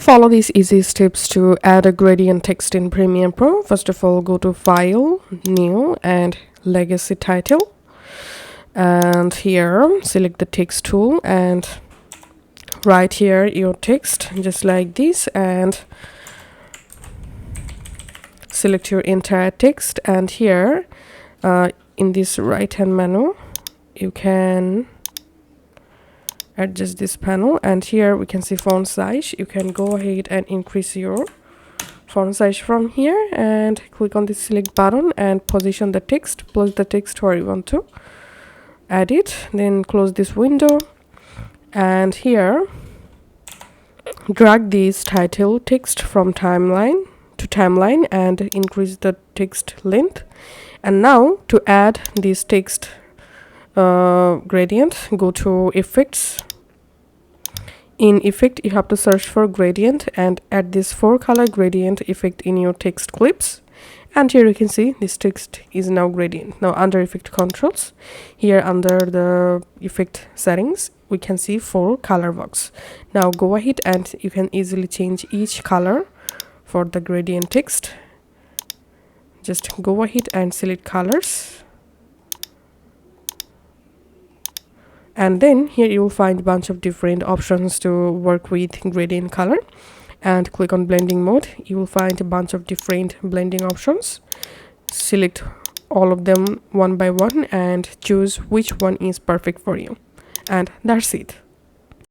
Follow these easy steps to add a gradient text in Premiere Pro. First of all, go to File, New, and Legacy Title. And here, select the text tool and write here your text just like this, and select your entire text. And here, in this right hand menu, you can adjust this panel, and here we can see font size. You can go ahead and increase your font size from here and click on the select button and position the text, place the text where you want to add it, then close this window, and here drag this title text from timeline to timeline and increase the text length. And now to add this text gradient, go to effects. In effect, you have to search for gradient and add this 4-color gradient effect in your text clips. And here you can see this text is now gradient. Now under effect controls, here under the effect settings, we can see 4 color box. Now go ahead and you can easily change each color for the gradient text. Just go ahead and select colors, and then here you will find a bunch of different options to work with gradient color, and click on blending mode. You will find a bunch of different blending options. Select all of them one by one and choose which one is perfect for you, and that's it.